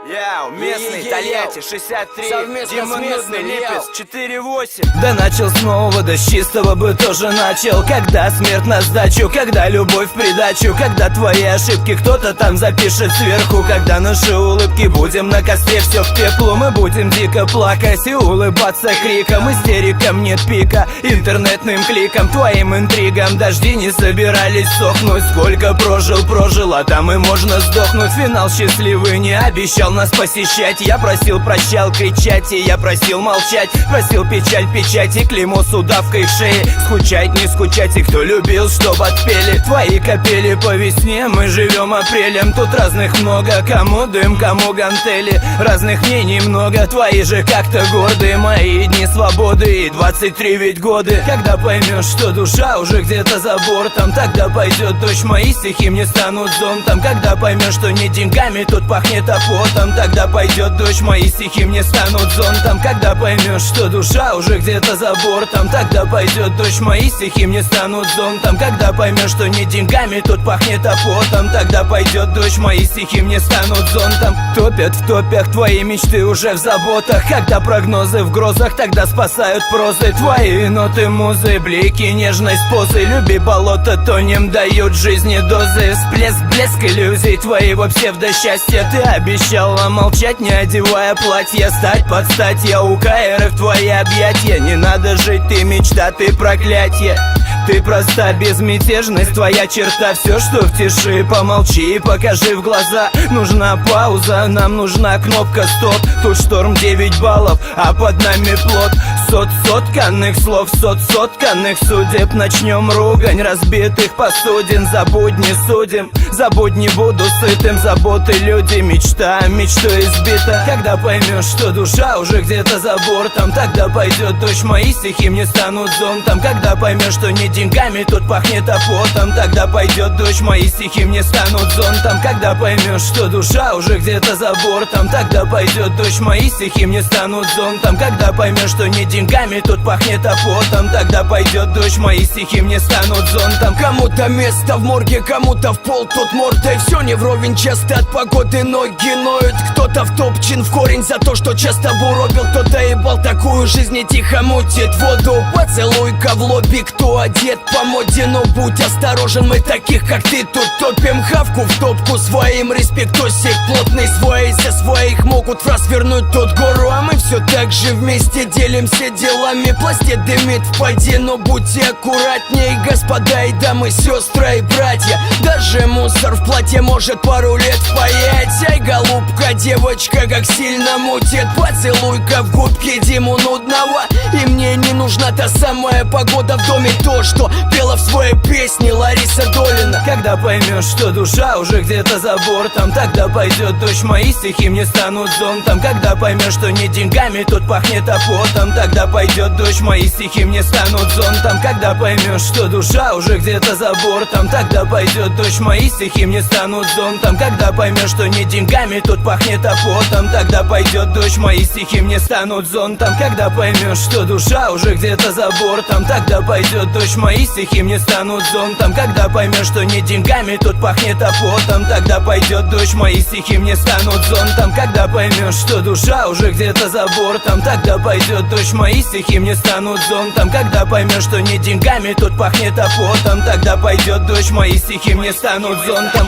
Яу, местный, Тольятти, 63, Демонутный, Липец, 4-8. Да начал снова, да с чистого бы тоже начал. Когда смерть на сдачу, когда любовь в придачу, когда твои ошибки кто-то там запишет сверху, когда наши улыбки будем на костре, все в пеклу. Мы будем дико плакать и улыбаться криком. Истерикам нет пика, интернетным кликом, твоим интригам дожди не собирались сохнуть. Сколько прожил, а там и можно сдохнуть. Финал счастливый не обещал нас посещать. Я просил, прощал, кричать, и я просил молчать. Просил печаль, печать и клеймо с удавкой в шее. Скучать, не скучать, и кто любил, чтоб отпели. Твои капели по весне, мы живем апрелем. Тут разных много, кому дым, кому гантели. Разных мнений много, твои же как-то гордые. Мои дни свободы и 23 ведь годы. Когда поймешь, что душа уже где-то за бортом, тогда пойдет дождь, мои стихи мне станут зонтом. Когда поймешь, что не деньгами тут пахнет, а потом, тогда пойдет дождь, мои стихи мне станут зонтом. Когда поймешь, что душа уже где-то за бортом, тогда пойдет дождь, мои стихи мне станут зонтом. Когда поймешь, что не деньгами тут пахнет, а потом, тогда пойдет дождь, мои стихи мне станут зонтом. Топят в топях твои мечты уже в заботах. Когда прогнозы в грозах, тогда спасают прозы. Твои ноты музы, блики, нежность позы. Люби болото, тонем, дают жизни дозы. Всплеск, блеск иллюзий твоего псевдосчастья. Ты обещала молчать, не одевая платье. Стать под стать, я у Каира в твои объятия. Не надо жить, ты мечта, ты проклятие. Ты проста безмятежность, твоя черта. Все, что в тиши, помолчи и покажи в глаза. Нужна пауза, нам нужна кнопка стоп. Тут шторм 9 баллов, а под нами плот. Сотканных слов, сотканных судеб. Начнем ругань разбитых посудин. Забудь, не судим, забудь, не буду сытым. Заботы, люди, мечта, мечту избита. Когда поймешь, что душа уже где-то за бортом, тогда пойдет дождь, мои стихи мне станут зонтом. Когда поймешь, что не деньгами тут пахнет, а потом, тогда пойдет дождь, мои стихи мне станут зонтом. Когда поймешь, что душа уже где-то за бортом, тогда пойдет дождь, мои стихи мне станут зонтом. Когда поймешь, что не деньгами тут пахнет, а потом, тогда пойдет дождь, мои стихи мне станут зонтом. Кому-то место в морге, кому-то в пол тут мордой. Все не вровень, часто от погоды ноги ноют. Кто-то втопчен в корень за то, что часто буробил. Кто-то ебал такую жизнь и тихо мутит воду. Поцелуй-ка в лобби, кто одет по моде. Но будь осторожен, мы таких, как ты, тут топим. Хавку в топку своим, респектосик плотный. Свои за своих могут раз вернуть тот гору. А мы все так же вместе делимся делами. Пластит дымит в поде, но будьте аккуратней, господа и дамы, сестры и братья. Даже мусор в платье может пару лет впаять. Ай, голубка, девочка, как сильно мутит. Поцелуй-ка в губки Диму нудного. И мне не нужна та самая погода в доме. То, что пела в своей песне Лариса Долина. Когда поймешь, что душа уже где-то за бортом, тогда пойдет дождь, мои стихи мне станут зонтом. Когда поймешь, что не деньгами тут пахнет, а потом, тогда пойдет дождь, мои стихи мне станут зонтом. Когда поймешь, что душа уже где-то за бортом, тогда пойдет дождь, мои стихи мне станут зонтом. Когда поймешь, что не деньгами тут пахнет, а потом, тогда пойдет дождь, мои стихи мне станут зонтом. Когда поймешь, что душа уже где-то за бортом, тогда пойдет дождь, мои стихи мне станут зонтом. Когда поймешь, что не деньгами тут пахнет, а потом, тогда пойдет дождь, мои стихи мне станут зонтом. Когда поймешь, что душа уже где-то за бортом, тогда пойдет дождь, мои стихи мне станут зонтом. Когда поймешь, что не деньгами тут пахнет, а потом, тогда пойдет дождь, мои стихи мне станут зонтом.